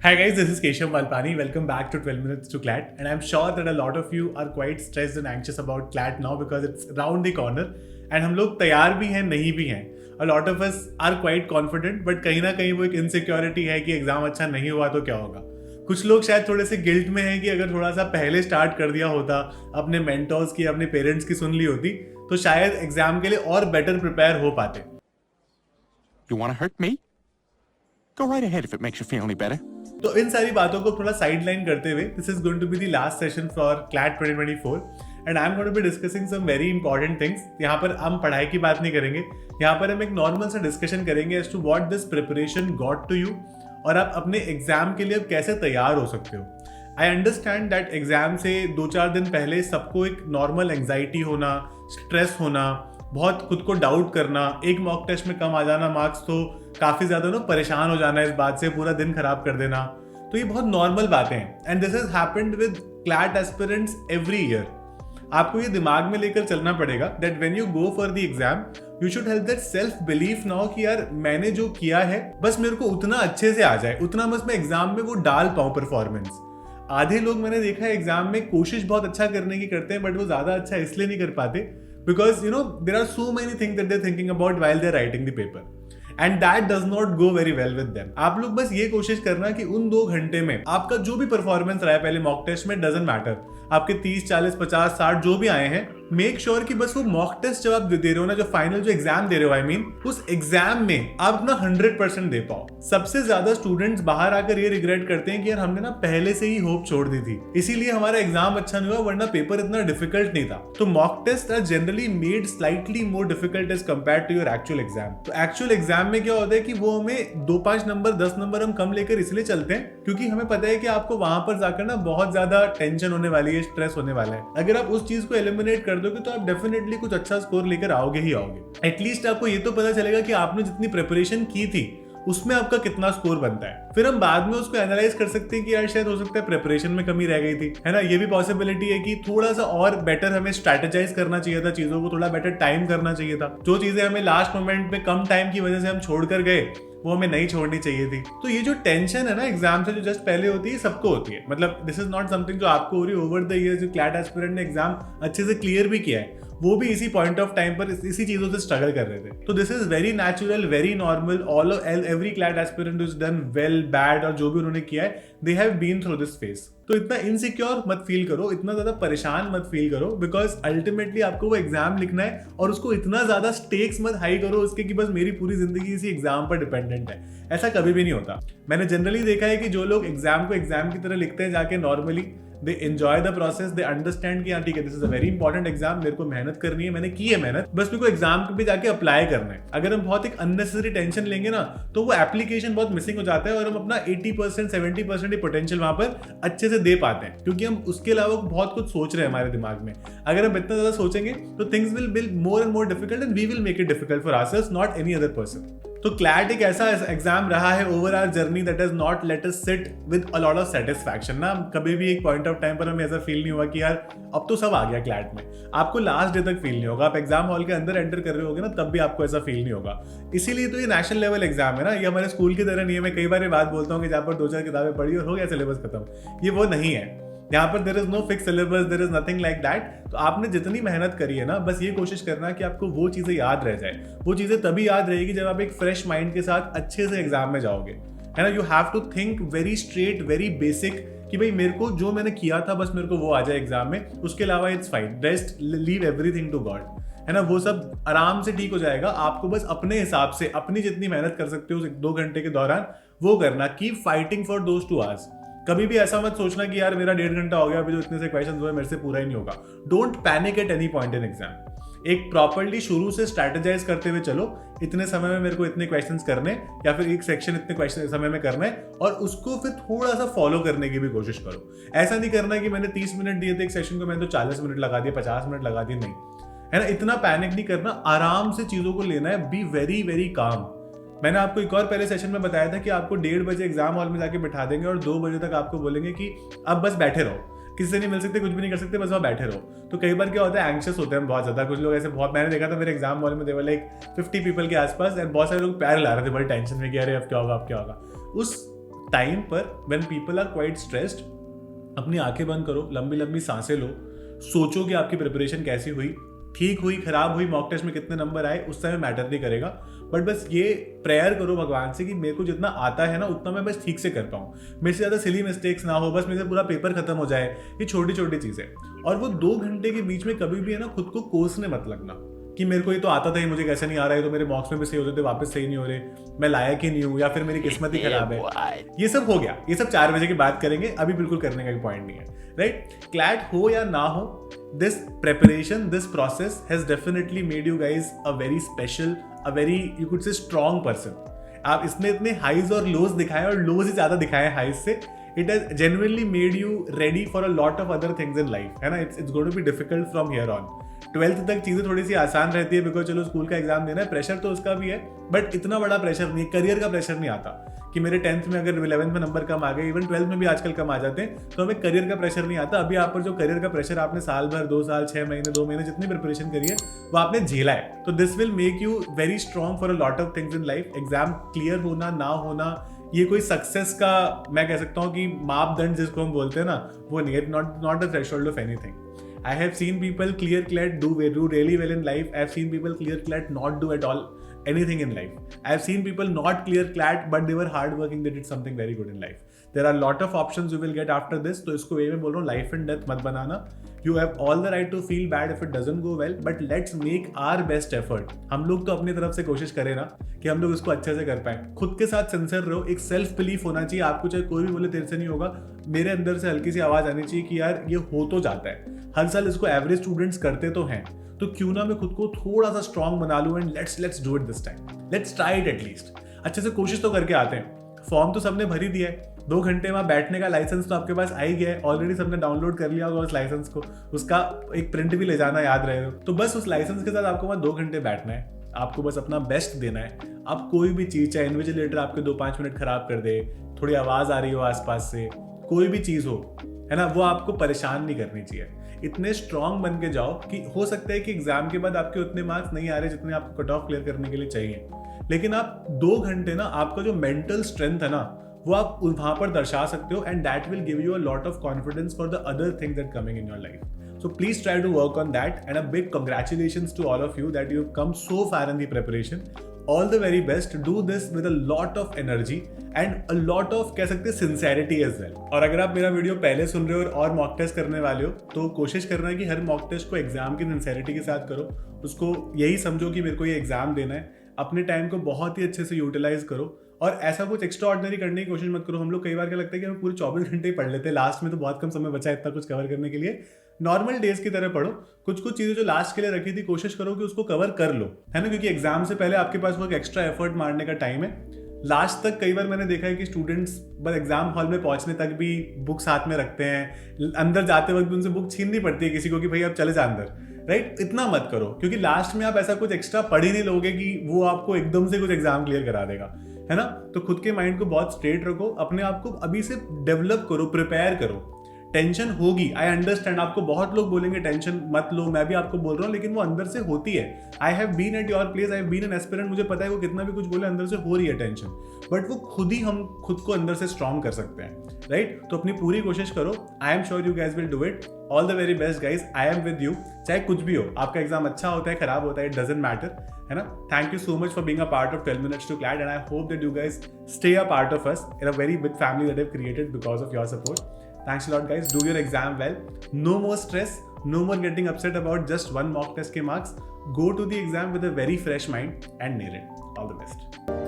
Hi guys, this is Keshav Malpani. Welcome back to 12 Minutes to CLAT. And I'm sure that a lot of you are quite stressed and anxious about CLAT now because it's around the corner. And हम लोग तैयार भी हैं नहीं भी हैं. A lot of us are quite confident, but कहीं ना कहीं वो एक insecurity है कि एग्जाम अच्छा नहीं हुआ तो क्या होगा. कुछ लोग शायद थोड़े से गिल्ट में हैं कि अगर थोड़ा सा पहले स्टार्ट कर दिया होता, अपने मेंटर्स की, अपने पेरेंट्स की सुन ली होती, तो शायद एग्जाम के लिए और बेटर प्रिपेयर हो पाते. You want to hurt me? Go right ahead if it makes you feel any better. तो इन सारी बातों को थोड़ा साइडलाइन करते हुए this is going to be the last session for CLAT 2024 and I am going to be discussing some very important things. यहाँ पर हम पढ़ाई की बात नहीं करेंगे, यहाँ पर हम एक नॉर्मल सा डिस्कशन करेंगे as to what this preparation got to you और आप अपने एग्जाम के लिए अब कैसे तैयार हो सकते हो. आई अंडरस्टैंड दैट एग्जाम से 2-4 दिन पहले सबको एक नॉर्मल एंग्जाइटी होना, स्ट्रेस होना, बहुत खुद को डाउट करना, एक मॉक टेस्ट में कम आ जाना मार्क्स तो काफ़ी ज़्यादा परेशान हो जाना इस बात से, पूरा दिन खराब कर देना. तो ये बहुत नॉर्मल बातें हैं and this has happened with CLAT aspirants every year. आपको ये दिमाग में लेकर चलना पड़ेगा that when you go for the exam you should have that self belief now कि यार मैंने जो किया है बस मेरे को उतना अच्छे से आ जाए, उतना बस मैं एग्जाम में वो डाल पाऊँ परफॉर्मेंस. आधे लोग मैंने देखा है एग्जाम में कोशिश बहुत अच्छा करने की करते हैं बट वो ज़्यादा अच्छा इसलिए नहीं कर पाते because there are so many things that they're thinking about while they're writing the paper and that does not go very well with them. आप लोग बस ये कोशिश करना कि उन 2 घंटे में आपका जो भी परफॉर्मेंस रहा है पहले मॉक टेस्ट में, डजंट मैटर, आपके 30, 40, 50, 60 जो भी आए हैं, मेक श्योर कि बस वो मॉक टेस्ट जब आप दे रहे हो ना, जो फाइनल जो एग्जाम दे रहे हो, आई मीन उस एग्जाम में आप अपना 100% दे पाओ. सबसे ज्यादा स्टूडेंट्स बाहर आकर ये रिग्रेट करते हैं कि यार हमने ना पहले से ही होप छोड़ दी थी, इसीलिए हमारा एग्जाम अच्छा नहीं हुआ, वरना पेपर इतना डिफिकल्ट नहीं था. तो mock test are generally made slightly more difficult as compare to your actual exam. तो एक्चुअल एग्जाम में क्या होता है कि वो हमें 2-5 नंबर 10 नंबर हम कम लेकर इसलिए चलते हैं क्योंकि हमें पता है कि आपको वहां पर जाकर ना बहुत ज्यादा टेंशन होने वाली है, स्ट्रेस होने वाला है. अगर आप उस चीज को एलिमिनेट कर दोगे तो आप डेफिनेटली कुछ अच्छा स्कोर लेकर आओगे ही आओगे. एटलीस्ट आपको ये तो पता चलेगा कि आपने जितनी प्रिपरेशन की थी उसमें आपका कितना स्कोर बनता है. फिर हम बाद में उसको एनालाइज कर सकते हैं कि यार शायद हो सकता है प्रिपरेशन में कमी रह गई थी, है ना. ये भी पॉसिबिलिटी है कि थोड़ा सा और बेटर हमें स्ट्रैटेजाइज करना चाहिए था, चीजों को थोड़ा बेटर टाइम करना चाहिए था. जो चीजें हमें लास्ट मोमेंट में कम टाइम की वजह से हम छोड़कर गए वो हमें नहीं छोड़नी चाहिए थी. तो ये जो टेंशन है ना एग्जाम से जो जस्ट पहले होती है, सबको होती है. मतलब दिस इज नॉट समथिंग जो आपको हो रही है. ओवर द ईयर जो क्लैट एस्पिरेंट ने एग्जाम अच्छे से क्लियर भी किया है वो भी इसी पॉइंट ऑफ टाइम पर इसी चीजों से स्ट्रगल कर रहे थे. तो this is very natural, very normal. All every CLAT aspirant is done well bad, और जो भी उन्होंने किया है they have been through this phase. तो इतना इनसिक्योर मत फील करो, इतना ज्यादा परेशान मत फील करो, बिकॉज अल्टीमेटली आपको वो एग्जाम लिखना है और उसको इतना ज्यादा स्टेक्स मत हाई करो उसके कि बस मेरी पूरी जिंदगी इसी एग्जाम पर डिपेंडेंट है. ऐसा कभी भी नहीं होता. मैंने जनरली देखा है कि जो लोग एग्जाम को एग्जाम की तरह लिखते हैं जाके, normally they enjoy the process, they understand कि हाँ ठीक है this is a very important exam, मेरे को मेहनत करनी है, मैंने की है मेहनत, बस मेरे को एग्जाम पे जाके अप्लाई करना है. अगर हम बहुत एक अननेसेसरी टेंशन लेंगे ना तो वो एप्लीकेशन बहुत मिसिंग हो जाता है और हम अपना 80% 70% पोटेंशियल वहां पर अच्छे से दे पाते हैं क्योंकि हम उसके अलावा बहुत कुछ सोच रहे हैं हमारे दिमाग में. अगर हम इतना ज्यादा सोचेंगे तो things will be more and more difficult and we will make it difficult for ourselves, not any other person. तो क्लैट एक ऐसा एग्जाम रहा है over our journey that has not let us sit with a lot of satisfaction ना. कभी भी एक point of time पर हमें ऐसा फील नहीं हुआ कि यार अब तो सब आ गया क्लैट में. आपको लास्ट डे तक फील नहीं होगा. आप एग्जाम हॉल के अंदर एंटर कर रहे होगे ना तब भी आपको ऐसा फील नहीं होगा. इसीलिए तो ये नेशनल लेवल एग्जाम है ना, ये हमारे स्कूल की तरह नहीं है. मैं कई बार ये बात बोलता हूँ कि जहाँ पर 2-4 किताबें पढ़ी और हो गया सिलेबस खत्म, ये वो नहीं है. यहाँ पर there is no fix syllabus, there is nothing like that. तो आपने जितनी मेहनत करी है ना बस ये कोशिश करना कि आपको वो चीजें याद रह जाए. वो चीजें तभी याद रहेगी जब आप एक फ्रेश माइंड के साथ अच्छे से एग्जाम में जाओगे, है ना. You have to think very straight, very basic कि भाई मेरे को जो मैंने किया था बस मेरे को वो आ जाए एग्जाम में, उसके अलावा it's fine, rest leave everything to God, है ना. वो सब आराम से ठीक हो जाएगा. आपको बस अपने हिसाब से अपनी जितनी मेहनत कर सकते हो उस 2 घंटे के दौरान वो करना. Keep fighting for those 2 hours. कभी भी ऐसा मत सोचना कि यार मेरा 1.5 घंटा हो गया, अभी जो इतने से क्वेश्चन हुए मेरे से पूरा ही नहीं होगा. Don't panic at any point in exam. एक प्रॉपर्ली शुरू से स्ट्रैटेजाइज करते हुए चलो, इतने समय में मेरे को इतने क्वेश्चंस करने या फिर एक सेक्शन इतने क्वेश्चन समय में करना है और उसको फिर थोड़ा सा फॉलो करने की भी कोशिश करो. ऐसा नहीं करना कि मैंने 30 मिनट दिए थे एक सेक्शन को, मैंने तो 40 मिनट लगा दिए, 50 मिनट लगा दिए, नहीं, है ना. इतना पैनिक नहीं करना, आराम से चीजों को लेना है. Be very very calm. मैंने आपको एक और पहले सेशन में बताया था कि आपको 1:30 बजे एग्जाम हॉल में जाके बिठा देंगे और 2 बजे तक आपको बोलेंगे कि अब बस बैठे रहो, किसी से नहीं मिल सकते, कुछ भी नहीं कर सकते, बस वहाँ बैठे रहो. तो कई बार क्या होता है, एंग्शियस होते हैं बहुत ज्यादा. कुछ लोग ऐसे बहुत, मैंने देखा था मेरे एग्जाम हॉल में देवर लाइक 50 पीपल के आसपास एंड बहुत सारे लोग पैर ला रहे थे बड़े टेंशन में कि अरे अब क्या होगा अब क्या होगा. उस टाइम पर when people are quite stressed, अपनी आंखें बंद करो, लंबी लंबी सांसें लो, सोचो कि आपकी प्रिपरेशन कैसी हुई, ठीक हुई, खराब हुई, मॉक टेस्ट में कितने नंबर आए, उस समय मैटर नहीं करेगा। बट बस ये प्रेयर करो भगवान से कि मेरे को जितना आता है ना उतना मैं बस ठीक से कर पाऊँ, मेरे से ज़्यादा सिली मिस्टेक्स ना हो, बस मेरे से पूरा पेपर खत्म हो जाए। ये छोटी छोटी चीज़ें। और वो 2 घंटे के बीच में कभी भी है ना खुद को कोसने मत लगना कि मेरे को ये तो आता था ही, मुझे कैसे नहीं आ रहा है, तो मेरे मॉक्स में भी सही होते थे, वापस सही नहीं हो रहे, मैं लायक ही नहीं हूँ, या फिर मेरी किस्मत ही खराब है। ये सब हो गया, ये सब 4 बजे की बात करेंगे, अभी बिल्कुल करने का पॉइंट नहीं है, राइट? क्लैट हो या ना हो, this preparation, this process has definitely made you guys a very special, a very, you could say, strong person. आप इसने इतने हाइज और लोज दिखाए, और लोज ही ज्यादा दिखाए हाइज से। It has genuinely made you ready for a lot of other things in life, है ना? It's going to be difficult from here on. 12th तक चीज़ें थोड़ी सी आसान रहती है, बिकॉज चलो स्कूल का एग्जाम देना है, प्रेशर तो उसका भी है, बट इतना बड़ा प्रेशर नहीं है, करियर का प्रेशर नहीं आता कि मेरे 10th में अगर 11th में नंबर कम आ गए, इवन 12th में भी आजकल कम आ जाते हैं, तो हमें करियर का प्रेशर नहीं आता। अभी आप पर जो करियर का प्रेशर आपने साल भर, 2 साल, 6 महीने, 2 महीने जितनी प्रिपरेशन करी है वो आपने झेला है, तो this will make you very strong for a lot of things in life. Exam clear होना ना होना ये कोई सक्सेस का, मैं कह सकता हूँ कि मापदंड जिसको हम बोलते हैं ना, वो नहीं है, not the threshold of anything. I have seen people clear CLAT do really well in life. I have seen people clear CLAT not do at all anything in life. I have seen people not clear CLAT but they were hardworking, they did something very good in life. There are a lot of options you will get after this. तो इसको वे में बोल रहा हूँ, life and death मत बनाना. You have all the right to feel bad if it doesn't go well, but let's make our best effort. हम लोग तो अपनी तरफ से कोशिश करें ना कि हम लोग इसको अच्छे से कर पाए। खुद के साथ सिंसियर रहो, एक सेल्फ बिलीफ होना चाहिए आपको, चाहे कोई भी बोले तेरे से नहीं होगा, मेरे अंदर से हल्की सी आवाज आनी चाहिए कि यार ये हो तो जाता है। हर साल इसको एवरेज स्टूडेंट्स करते तो हैं, तो क्यों ना मैं खुद को थोड़ा सा स्ट्रॉन्ग बना लूं, and let's do it this time, let's try it at least. अच्छे से कोशिश तो करके आते हैं। फॉर्म तो सबने भर ही दिया है, 2 घंटे वहाँ बैठने का लाइसेंस तो आपके पास आ ही गया है, ऑलरेडी सबने डाउनलोड कर लिया होगा उस लाइसेंस को, उसका एक प्रिंट भी ले जाना याद रहे हो, तो बस उस लाइसेंस के साथ आपको वहाँ 2 घंटे बैठना है, आपको बस अपना बेस्ट देना है। आप कोई भी चीज़, चाहे इन्विजिलेटर आपके 2-5 मिनट खराब कर दे, थोड़ी आवाज़ आ रही हो आसपास से, कोई भी चीज़ हो, है ना, वो आपको परेशान नहीं करनी चाहिए। इतने स्ट्रांग बन के जाओ कि हो सकता है कि एग्जाम के बाद आपके उतने मार्क्स नहीं आ रहे जितने आपको कट ऑफ क्लियर करने के लिए चाहिए, लेकिन आप 2 घंटे ना, आपका जो मेंटल स्ट्रेंथ है ना, वो आप वहां पर दर्शा सकते हो, and that will give you a lot of confidence for the other things that coming in your life. So please try to work on that, and a big congratulations to all of you that you've come so far in the preparation. All the very best. Do this with a lot of energy and a lot of, कह सकते हैं, sincerity as well. और अगर आप मेरा video पहले सुन रहे हो और मॉक टेस्ट करने वाले हो, तो कोशिश करना है कि हर मॉक टेस्ट को एग्जाम की सिंसेरिटी के साथ करो। उसको यही समझो कि मेरे को ये एग्जाम देना है, अपने टाइम को बहुत ही अच्छे से यूटिलाइज करो, और ऐसा कुछ एक्स्ट्रा ऑर्डिनरी करने की कोशिश मत करो। हम लोग कई बार क्या लगता है कि हम पूरे 24 घंटे ही पढ़ लेते हैं, लास्ट में तो बहुत कम समय बचा है इतना कुछ कवर करने के लिए। नॉर्मल डेज की तरह पढ़ो, कुछ चीजें जो लास्ट के लिए रखी थी कोशिश करो कि उसको कवर कर लो, है ना, क्योंकि एग्जाम से पहले आपके पास वो एक्स्ट्रा एफर्ट मारने का टाइम है। लास्ट तक कई बार मैंने देखा है कि स्टूडेंट्स बस एग्जाम हॉल में पहुंचने तक भी बुक साथ में रखते हैं, अंदर जाते वक्त भी उनसे बुक छीननी पड़ती है किसी को कि भाई आप चले जा अंदर, राइट? इतना मत करो, क्योंकि लास्ट में आप ऐसा कुछ एक्स्ट्रा पढ़ ही नहीं लोगे कि वो आपको एकदम से कुछ एग्जाम क्लियर करा देगा, है ना। तो खुद के माइंड को बहुत स्ट्रेट रखो, अपने आप को अभी से डेवलप करो, प्रिपेयर करो। टेंशन होगी, आई अंडरस्टैंड, आपको बहुत लोग बोलेंगे टेंशन मत लो, मैं भी आपको बोल रहा हूँ, लेकिन वो अंदर से होती है। I have been at your place, I have been an aspirant, मुझे पता है वो कितना भी कुछ बोले अंदर से हो रही है टेंशन, बट वो खुद ही हम खुद को अंदर से स्ट्रॉन्ग कर सकते हैं, राइट? तो अपनी पूरी कोशिश करो। I am sure you guys will do it. All the very best guys, I am with you. चाहे कुछ भी हो, आपका एग्जाम अच्छा होता है, खराब होता है, इट डजंट मैटर, है ना। Thank you so much for being a part of 12 minutes to CLAT, and I hope that you guys stay a part of us in a very big family that I've created because of your support. Thanks a lot, guys. Do your exam well. No more stress. No more getting upset about just one mock test ke marks. Go to the exam with a very fresh mind and nail it. All the best.